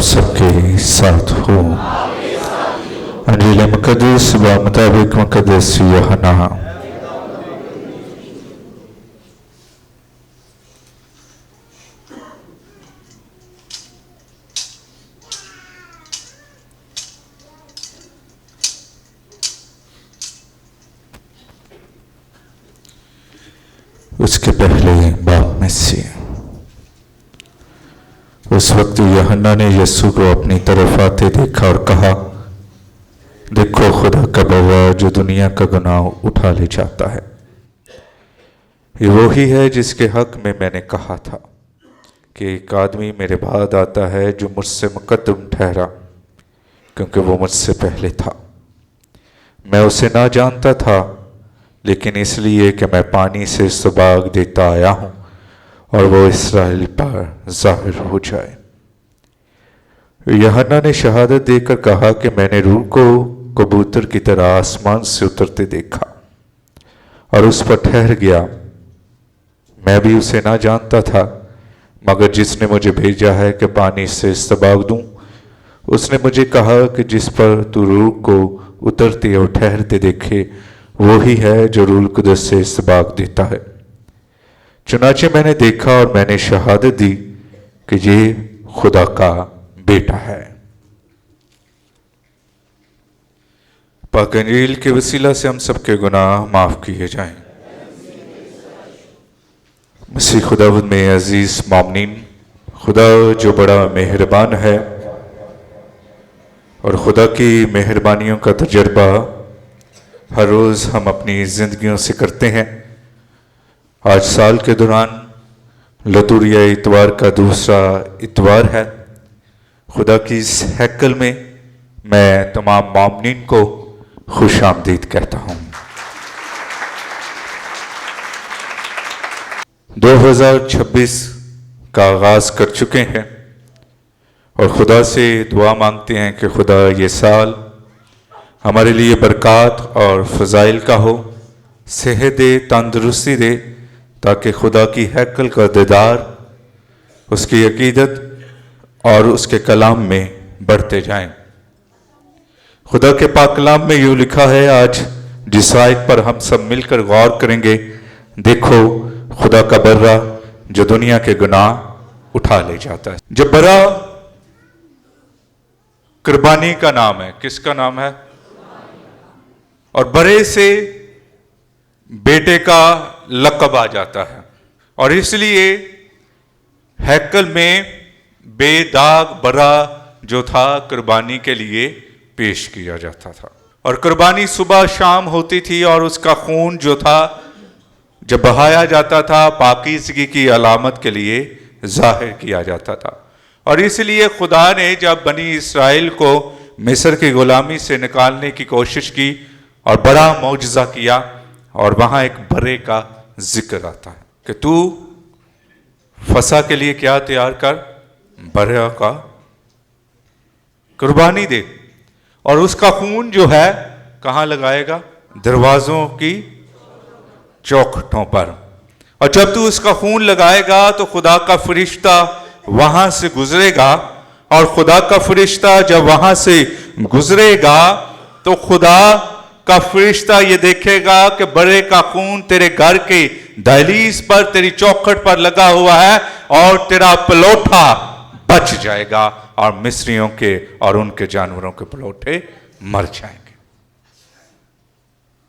سب کے ساتھ ہو۔ انجیل مقدس بمطابق مقدس یوحنا۔ اس کے پہلے باب میں سے اس وقت یوحنا نے یسوع کو اپنی طرف آتے دیکھا اور کہا، دیکھو خدا کا بوا جو دنیا کا گناہ اٹھا لے جاتا ہے۔ یہ وہی ہے جس کے حق میں نے کہا تھا کہ ایک آدمی میرے بعد آتا ہے جو مجھ سے مقدم ٹھہرا، کیونکہ وہ مجھ سے پہلے تھا۔ میں اسے نہ جانتا تھا، لیکن اس لیے کہ میں پانی سے سباگ دیتا آیا ہوں اور وہ اسرائیل پر ظاہر ہو جائے۔ یوحنا نے شہادت دے کر کہا کہ میں نے روح کو کبوتر کی طرح آسمان سے اترتے دیکھا اور اس پر ٹھہر گیا۔ میں بھی اسے نہ جانتا تھا، مگر جس نے مجھے بھیجا ہے کہ پانی سے سباگ دوں، اس نے مجھے کہا کہ جس پر تو روح کو اترتے اور ٹھہرتے دیکھے وہی ہے جو روح القدس سے سباگ دیتا ہے۔ چنانچہ میں نے دیکھا اور میں نے شہادت دی کہ یہ خدا کا بیٹا ہے۔ پاک انجیل کے وسیلہ سے ہم سب کے گناہ معاف کیے جائیں۔ مسیح خداوند میں عزیز مومنین، خدا جو بڑا مہربان ہے اور خدا کی مہربانیوں کا تجربہ ہر روز ہم اپنی زندگیوں سے کرتے ہیں۔ آج سال کے دوران لطوریہ اتوار کا دوسرا اتوار ہے۔ خدا کی اس ہیکل میں تمام مومنین کو خوش آمدید کہتا ہوں۔ 2026 کا آغاز کر چکے ہیں اور خدا سے دعا مانگتے ہیں کہ خدا یہ سال ہمارے لیے برکات اور فضائل کا ہو، صحت دے، تندرستی دے، تاکہ خدا کی ہیکل کا دیدار، اس کی عقیدت اور اس کے کلام میں بڑھتے جائیں۔ خدا کے پاک کلام میں یوں لکھا ہے، آج جس آیت پر ہم سب مل کر غور کریں گے، دیکھو خدا کا برا جو دنیا کے گناہ اٹھا لے جاتا ہے۔ جب برا قربانی کا نام ہے، کس کا نام ہے؟ اور برے سے بیٹے کا لقب آ جاتا ہے، اور اس لیے ہیکل میں بے داغ برا جو تھا قربانی کے لیے پیش کیا جاتا تھا، اور قربانی صبح شام ہوتی تھی، اور اس کا خون جو تھا جب بہایا جاتا تھا پاکیزگی کی علامت کے لیے ظاہر کیا جاتا تھا۔ اور اس لیے خدا نے جب بنی اسرائیل کو مصر کی غلامی سے نکالنے کی کوشش کی اور بڑا معجزہ کیا، اور وہاں ایک برے کا ذکر آتا ہے کہ تو فسح کے لیے کیا تیار کر، برے کا قربانی دے، اور اس کا خون جو ہے کہاں لگائے گا؟ دروازوں کی چوکھٹوں پر۔ اور جب تو اس کا خون لگائے گا تو خدا کا فرشتہ وہاں سے گزرے گا، اور خدا کا فرشتہ جب وہاں سے گزرے گا تو خدا کا فرشتہ یہ دیکھے گا کہ برے کا خون تیرے گھر کے دہلیز پر، تیری چوکھٹ پر لگا ہوا ہے، اور تیرا پلوٹھا بچ جائے گا، اور مصریوں کے اور ان کے جانوروں کے پلوٹھے مر جائیں گے۔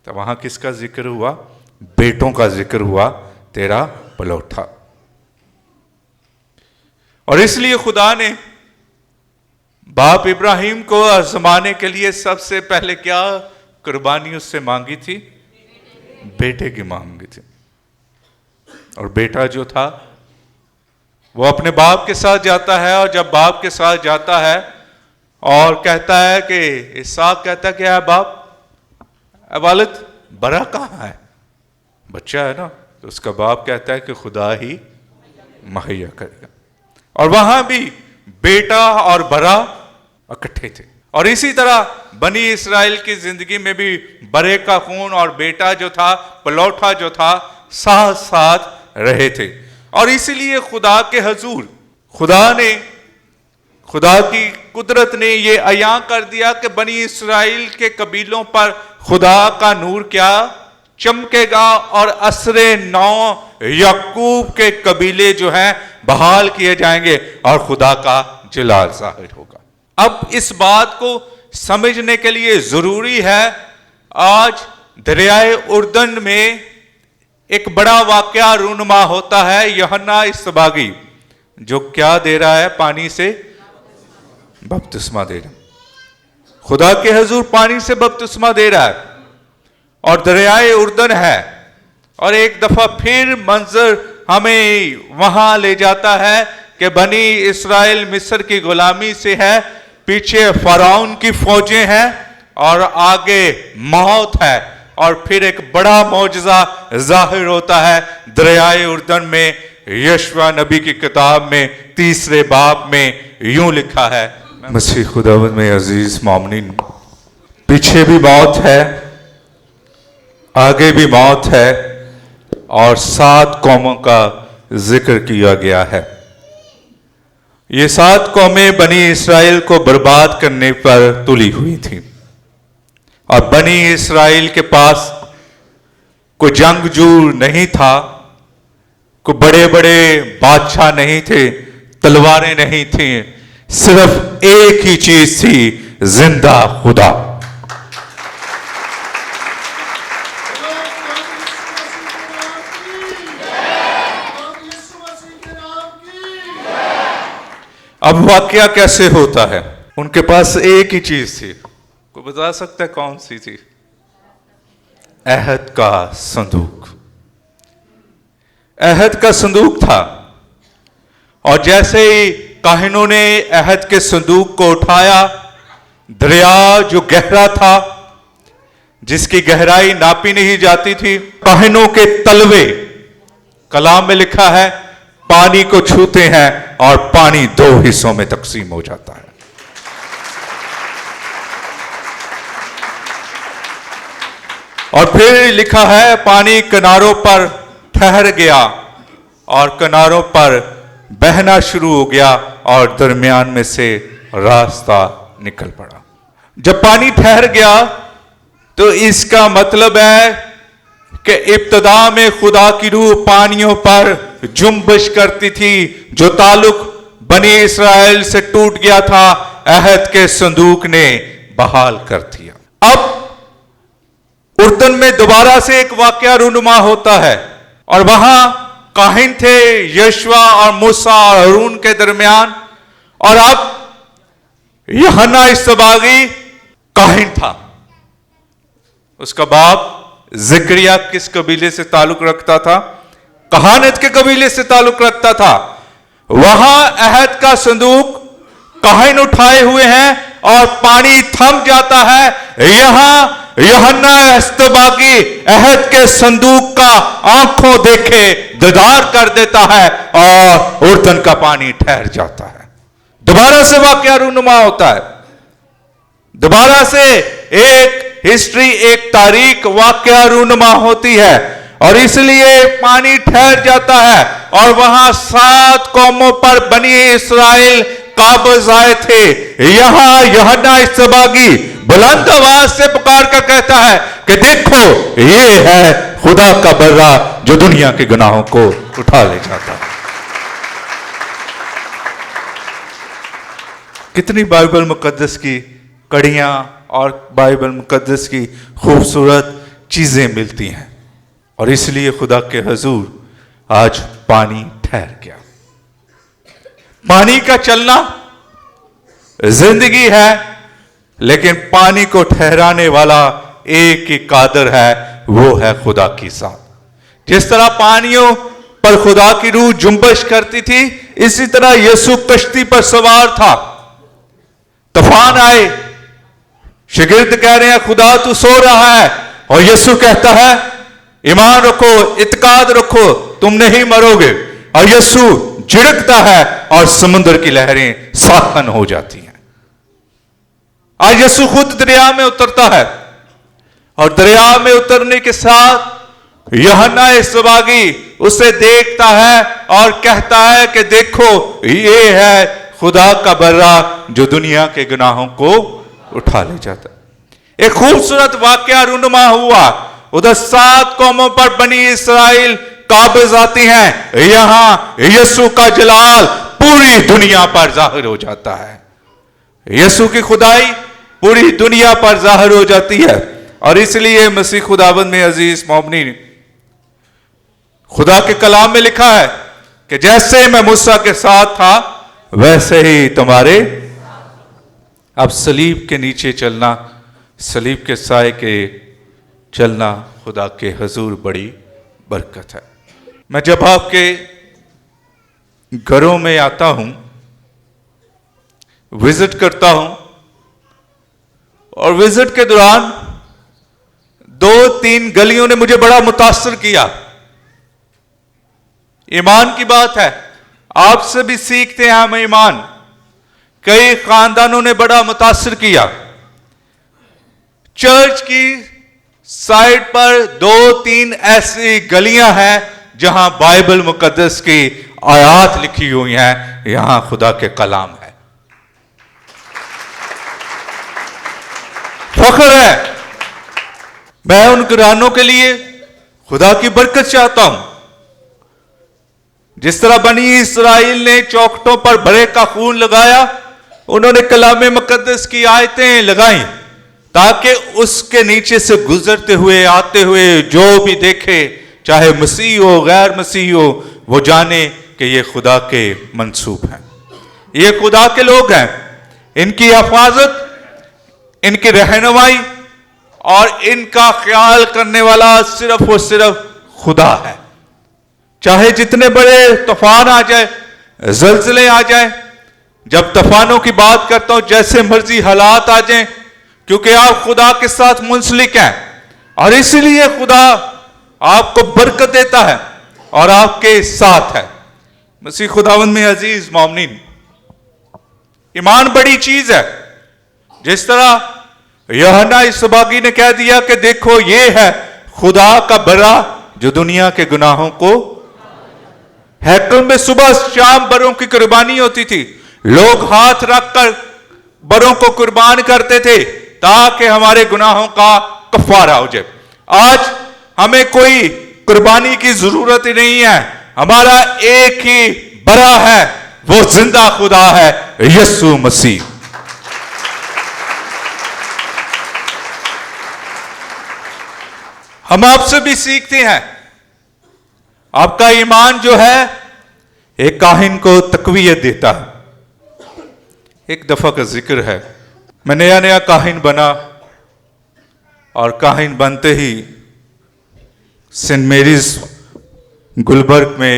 تو وہاں کس کا ذکر ہوا؟ بیٹوں کا ذکر ہوا، تیرا پلوٹھا۔ اور اس لیے خدا نے باپ ابراہیم کو آزمانے کے لیے سب سے پہلے کیا قربانی اس سے مانگی تھی؟ بیٹے کی مانگی تھی۔ اور بیٹا جو تھا وہ اپنے باپ کے ساتھ جاتا ہے، اور جب باپ کے ساتھ جاتا ہے اور کہتا ہے کہ اسحاق کہتا ہے کہ اے باپ، اے والد، برا کہاں ہے؟ بچہ ہے نا، تو اس کا باپ کہتا ہے کہ خدا ہی مہیا کرے گا۔ اور وہاں بھی بیٹا اور برا اکٹھے تھے، اور اسی طرح بنی اسرائیل کی زندگی میں بھی برے کا خون اور بیٹا جو تھا، پلوٹھا جو تھا، ساتھ ساتھ رہے تھے۔ اور اسی لیے خدا کے حضور خدا نے خدا کی قدرت نے یہ عیاں کر دیا کہ بنی اسرائیل کے قبیلوں پر خدا کا نور کیا چمکے گا، اور عصر نو یعقوب کے قبیلے جو ہیں بحال کیے جائیں گے اور خدا کا جلال ظاہر ہوگا۔ اب اس بات کو سمجھنے کے لیے ضروری ہے، آج دریائے اردن میں ایک بڑا واقعہ رونما ہوتا ہے، یوحنا اسباغی جو کیا دے رہا ہے؟ پانی سے بپتسمہ دے رہا ہے، خدا کے حضور پانی سے بپتسمہ دے رہا ہے اور دریائے اردن ہے، اور ایک دفعہ پھر منظر ہمیں وہاں لے جاتا ہے کہ بنی اسرائیل مصر کی غلامی سے ہے، پیچھے فرعون کی فوجیں ہیں اور آگے موت ہے، اور پھر ایک بڑا معجزہ ظاہر ہوتا ہے دریائے اردن میں۔ یشوع نبی کی کتاب میں 3 باب میں یوں لکھا ہے، مسیح خداوند میں عزیز مومنین، پیچھے بھی موت ہے، آگے بھی موت ہے، اور 7 قوموں کا ذکر کیا گیا ہے۔ یہ 7 قومیں بنی اسرائیل کو برباد کرنے پر تلی ہوئی تھیں، اور بنی اسرائیل کے پاس کوئی جنگجو نہیں تھا، کوئی بڑے بڑے بادشاہ نہیں تھے، تلواریں نہیں تھیں، صرف ایک ہی چیز تھی، زندہ خدا۔ اب واقعہ کیسے ہوتا ہے؟ ان کے پاس ایک ہی چیز تھی، کوئی بتا سکتا ہے کون سی تھی؟ عہد کا صندوق۔ عہد کا صندوق تھا، اور جیسے ہی کاہنوں نے عہد کے صندوق کو اٹھایا، دریا جو گہرا تھا، جس کی گہرائی ناپی نہیں جاتی تھی، کاہنوں کے تلوے، کلام میں لکھا ہے، پانی کو چھوتے ہیں اور پانی 2 حصوں میں تقسیم ہو جاتا ہے۔ اور پھر لکھا ہے پانی کناروں پر ٹھہر گیا اور کناروں پر بہنا شروع ہو گیا اور درمیان میں سے راستہ نکل پڑا۔ جب پانی ٹھہر گیا تو اس کا مطلب ہے کہ ابتدا میں خدا کی روح پانیوں پر جنبش کرتی تھی، جو تعلق بنی اسرائیل سے ٹوٹ گیا تھا، عہد کے صندوق نے بحال کر دیا۔ اب اردن میں دوبارہ سے ایک واقعہ رونما ہوتا ہے، اور وہاں کاہن تھے یشوع اور موسیٰ اور ہارون کے درمیان، اور اب یوحنا اسباغی کاہن تھا۔ اس کا باپ زکریا کس قبیلے سے تعلق رکھتا تھا؟ کہانت کے قبیلے سے تعلق رکھتا تھا۔ وہاں عہد کا صندوق کاہن اٹھائے ہوئے ہیں اور پانی تھم جاتا ہے، یہاں یوحنا اسباغی عہد کے صندوق کا آنکھوں دیکھے دیدار کر دیتا ہے اور اردن کا پانی ٹھہر جاتا ہے۔ دوبارہ سے واقعہ رونما ہوتا ہے، دوبارہ سے ایک ہسٹری، ایک تاریخ واقعہ رونما ہوتی ہے، اور اس لیے پانی ٹھہر جاتا ہے، اور وہاں 7 قوموں پر بنی اسرائیل قابض آئے تھے۔ یہاں یوحنا اسباغی بلند آواز سے پکار کر کہتا ہے کہ دیکھو یہ ہے خدا کا برہ جو دنیا کے گناہوں کو اٹھا لے جاتا ہے۔ کتنی بائبل مقدس کی کڑیاں اور بائبل مقدس کی خوبصورت چیزیں ملتی ہیں، اور اس لیے خدا کے حضور آج پانی ٹھہر گیا۔ پانی کا چلنا زندگی ہے، لیکن پانی کو ٹھہرانے والا ایک ہی قادر ہے، وہ ہے خدا کی ذات۔ جس طرح پانیوں پر خدا کی روح جنبش کرتی تھی، اسی طرح یسوع کشتی پر سوار تھا، طوفان آئے، شاگرد کہہ رہے ہیں خدا تو سو رہا ہے، اور یسوع کہتا ہے ایمان رکھو، اعتقاد رکھو، تم نہیں مرو گے، اور یسوع جھڑکتا ہے اور سمندر کی لہریں ساکن ہو جاتی ہیں۔ آج یسوع خود دریا میں اترتا ہے، اور دریا میں اترنے کے ساتھ یوحنا اسباغی اسے دیکھتا ہے اور کہتا ہے کہ دیکھو یہ ہے خدا کا برا جو دنیا کے گناہوں کو اٹھا لے جاتا ہے۔ ایک خوبصورت واقعہ رونما ہوا، ادھر 7 قوموں پر بنی اسرائیل قابض آتی ہیں، یہاں یسوع کا جلال پوری دنیا پر ظاہر ہو جاتا ہے، یسوع کی خدائی پوری دنیا پر ظاہر ہو جاتی ہے۔ اور اس لیے مسیح خداوند میں عزیز مومنین، خدا کے کلام میں لکھا ہے کہ جیسے میں موسیٰ کے ساتھ تھا ویسے ہی تمہارے، اب صلیب کے نیچے چلنا، صلیب کے سائے کے چلنا خدا کے حضور بڑی برکت ہے۔ میں جب آپ کے گھروں میں آتا ہوں، وزٹ کرتا ہوں، اور وزٹ کے دوران 2-3 گلیوں نے مجھے بڑا متاثر کیا۔ ایمان کی بات ہے، آپ سے بھی سیکھتے ہیں ہم ایمان۔ کئی خاندانوں نے بڑا متاثر کیا۔ چرچ کی سائڈ پر 2-3 ایسی گلیاں ہیں جہاں بائبل مقدس کی آیات لکھی ہوئی ہیں، یہاں خدا کے کلام ہے۔ فخر ہے، میں ان گھرانوں کے لیے خدا کی برکت چاہتا ہوں۔ جس طرح بنی اسرائیل نے چوکھٹوں پر بھرے کا خون لگایا، انہوں نے کلام مقدس کی آیتیں لگائیں تاکہ اس کے نیچے سے گزرتے ہوئے آتے ہوئے جو بھی دیکھے، چاہے مسیح ہو غیر مسیح ہو، وہ جانے کہ یہ خدا کے منسوب ہیں، یہ خدا کے لوگ ہیں۔ ان کی حفاظت، ان کی رہنمائی اور ان کا خیال کرنے والا صرف اور صرف خدا ہے۔ چاہے جتنے بڑے طوفان آ جائے، زلزلے آ جائیں، جب طوفانوں کی بات کرتا ہوں، جیسے مرضی حالات آ جائیں، کیونکہ آپ خدا کے ساتھ منسلک ہیں، اور اسی لیے خدا آپ کو برکت دیتا ہے اور آپ کے ساتھ ہے۔ مسیح خداوند میں عزیز مومنین، ایمان بڑی چیز ہے۔ جس طرح یوحنا اسباغی نے کہہ دیا کہ دیکھو یہ ہے خدا کا برا جو دنیا کے گناہوں کو، ہیکل میں صبح شام بروں کی قربانی ہوتی تھی، لوگ ہاتھ رکھ کر بروں کو قربان کرتے تھے تاکہ ہمارے گناہوں کا کفارہ ہو جائے۔ آج ہمیں کوئی قربانی کی ضرورت ہی نہیں ہے، ہمارا ایک ہی برا ہے، وہ زندہ خدا ہے، یسوع مسیح۔ ہم آپ سے بھی سیکھتے ہیں، آپ کا ایمان جو ہے ایک کاہن کو تقویت دیتا ہے۔ ایک دفعہ کا ذکر ہے، میں نیا کاہن بنا، اور کاہن بنتے ہی سینٹ میریز گلبرگ میں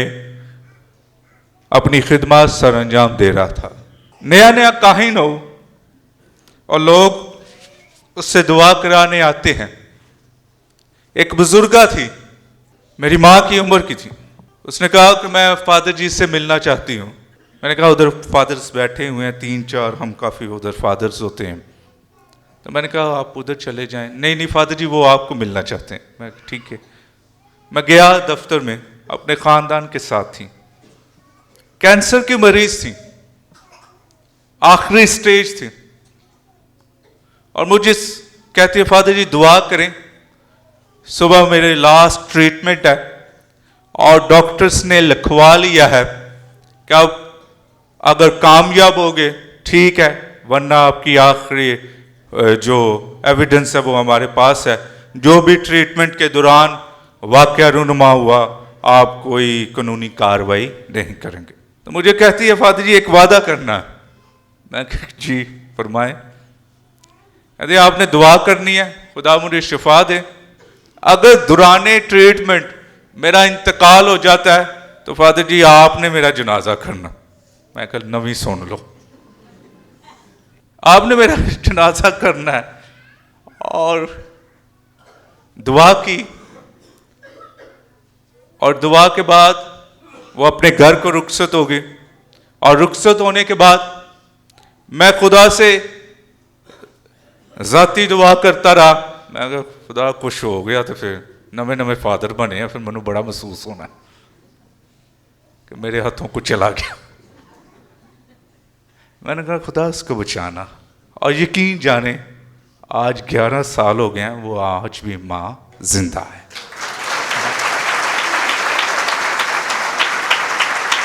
اپنی خدمات سر انجام دے رہا تھا۔ نیا کاہن ہو اور لوگ اس سے دعا کرانے آتے ہیں۔ ایک بزرگہ تھی، میری ماں کی عمر کی تھی، اس نے کہا کہ میں فادر جی سے ملنا چاہتی ہوں۔ میں نے کہا ادھر فادرز بیٹھے ہوئے ہیں 3-4، ہم کافی ادھر فادرز ہوتے ہیں، تو میں نے کہا آپ ادھر چلے جائیں۔ نہیں فادر جی وہ آپ کو ملنا چاہتے ہیں۔ میں ٹھیک ہے، میں گیا دفتر میں، اپنے خاندان کے ساتھ تھی، کینسر کی مریض تھی، آخری سٹیج تھی، اور مجھے کہتی ہے فادر جی دعا کریں، صبح میرے لاسٹ ٹریٹمنٹ ہے اور ڈاکٹرز نے لکھوا لیا ہے کہ اب اگر کامیاب ہوگے ٹھیک ہے، ورنہ آپ کی آخری جو ایویڈنس ہے وہ ہمارے پاس ہے، جو بھی ٹریٹمنٹ کے دوران واقعہ رونما ہوا آپ کوئی قانونی کارروائی نہیں کریں گے۔ تو مجھے کہتی ہے فادر جی ایک وعدہ کرنا ہے۔ میں کہا جی فرمائیں۔ کہتے آپ نے دعا کرنی ہے خدا مجھے شفا دے، اگر دوران ٹریٹمنٹ میرا انتقال ہو جاتا ہے تو فادر جی آپ نے میرا جنازہ کرنا۔ میں کہا نویں سن لو، آپ نے میرا جنازہ کرنا ہے۔ اور دعا کی، اور دعا کے بعد وہ اپنے گھر کو رخصت ہو گئی، اور رخصت ہونے کے بعد میں خدا سے ذاتی دعا کرتا رہا۔ میں کہا خدا خوش ہو گیا تو پھر نویں فادر بنے ہیں، پھر مجھے بڑا محسوس ہونا ہے کہ میرے ہاتھوں کو چلا گیا۔ میں نے کہا خدا اس کو بچانا. اور یقین جانے آج 11 سال ہو گئے ہیں, وہ آج بھی ماں زندہ ہے.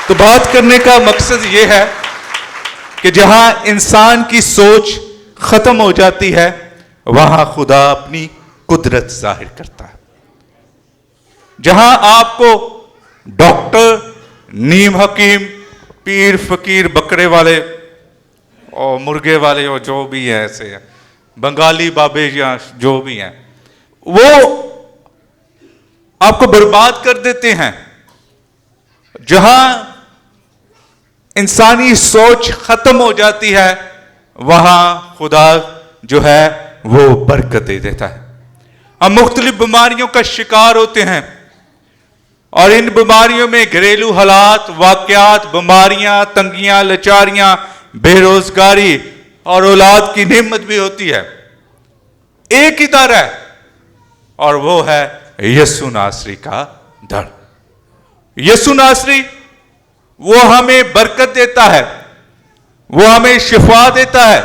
تو بات کرنے کا مقصد یہ ہے کہ جہاں انسان کی سوچ ختم ہو جاتی ہے وہاں خدا اپنی قدرت ظاہر کرتا ہے. جہاں آپ کو ڈاکٹر, نیم حکیم, پیر, فقیر, بکرے والے اور مرغے والے اور جو بھی ہیں ایسے ہیں, بنگالی بابے یا جو بھی ہیں, وہ آپ کو برباد کر دیتے ہیں. جہاں انسانی سوچ ختم ہو جاتی ہے وہاں خدا جو ہے وہ برکت دے دیتا ہے. ہم مختلف بیماریوں کا شکار ہوتے ہیں اور ان بیماریوں میں گھریلو حالات, واقعات, بیماریاں, تنگیاں, لاچاریاں, بے روزگاری اور اولاد کی نعمت بھی ہوتی ہے. ایک ہی در ہے اور وہ ہے یسوع ناصری کا در. یسوع ناصری وہ ہمیں برکت دیتا ہے, وہ ہمیں شفا دیتا ہے,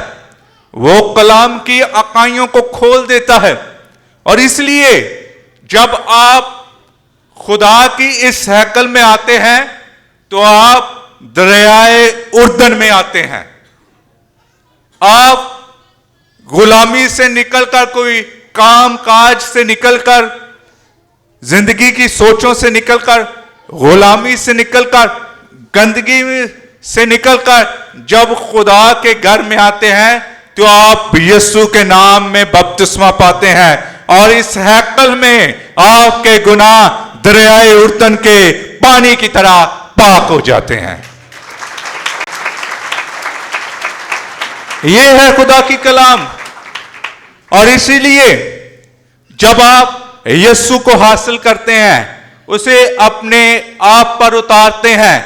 وہ کلام کی عقائیوں کو کھول دیتا ہے. اور اس لیے جب آپ خدا کی اس ہیکل میں آتے ہیں تو آپ دریائے اردن میں آتے ہیں. آپ غلامی سے نکل کر, کوئی کام کاج سے نکل کر, زندگی کی سوچوں سے نکل کر, غلامی سے نکل کر, گندگی سے نکل کر جب خدا کے گھر میں آتے ہیں تو آپ یسوع کے نام میں بپتسمہ پاتے ہیں اور اس ہیکل میں آپ کے گناہ دریائے اردن کے پانی کی طرح پاک ہو جاتے ہیں. یہ ہے خدا کی کلام. اور اسی لیے جب آپ یسوع کو حاصل کرتے ہیں, اسے اپنے آپ پر اتارتے ہیں,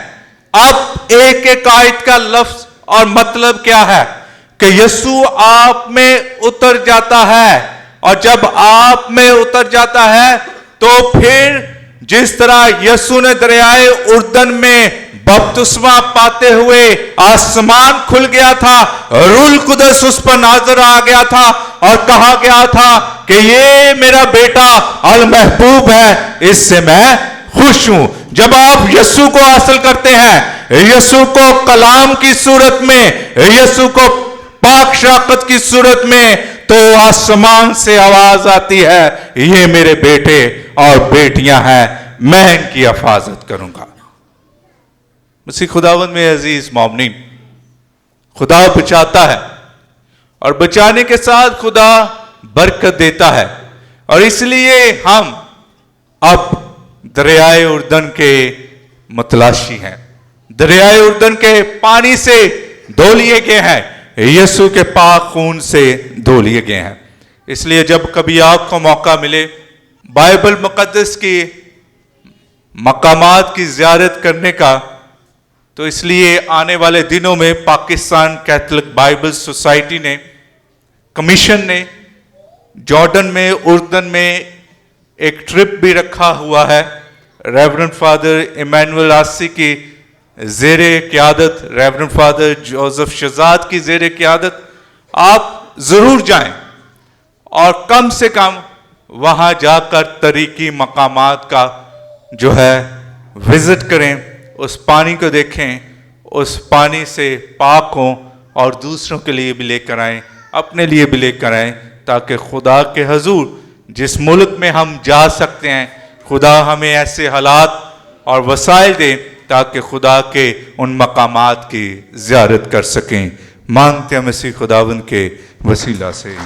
اب ایک ایک آیت کا لفظ اور مطلب کیا ہے کہ یسوع آپ میں اتر جاتا ہے. اور جب آپ میں اتر جاتا ہے تو پھر جس طرح یسوع نے دریائے اردن میں بپتسمہ پاتے ہوئے آسمان کھل گیا تھا, روح القدس اس پر نازل آ گیا تھا اور کہا گیا تھا کہ یہ میرا بیٹا المحبوب ہے, اس سے میں خوش ہوں. جب آپ یسوع کو حاصل کرتے ہیں, یسوع کو کلام کی صورت میں, یسوع کو پاک شراکت کی صورت میں, تو آسمان سے آواز آتی ہے, یہ میرے بیٹے اور بیٹیاں ہیں, میں ان کی حفاظت کروں گا. مسیح خداوند میں عزیز مومنین, خدا بچاتا ہے اور بچانے کے ساتھ خدا برکت دیتا ہے. اور اس لیے ہم اب دریائے اردن کے متلاشی ہیں, دریائے اردن کے پانی سے دھو لیے گئے ہیں, یسوع کے پاک خون سے دھو لیے گئے ہیں. اس لیے جب کبھی آپ کو موقع ملے بائبل مقدس کی مقامات کی زیارت کرنے کا, تو اس لیے آنے والے دنوں میں پاکستان کیتھولک بائبل سوسائٹی نے, کمیشن نے جارڈن میں, اردن میں ایک ٹرپ بھی رکھا ہوا ہے. ریورنڈ فادر ایمینول آسی کی زیر قیادت, ریورنڈ فادر جوزف شہزاد کی زیر قیادت آپ ضرور جائیں اور کم سے کم وہاں جا کر تاریخی مقامات کا جو ہے وزٹ کریں, اس پانی کو دیکھیں, اس پانی سے پاک ہوں اور دوسروں کے لیے بھی لے کر آئیں, اپنے لیے بھی لے کر آئیں, تاکہ خدا کے حضور جس ملک میں ہم جا سکتے ہیں, خدا ہمیں ایسے حالات اور وسائل دیں تاکہ خدا کے ان مقامات کی زیارت کر سکیں. مانگتے ہیں مسیح خداوند کے وسیلہ سے.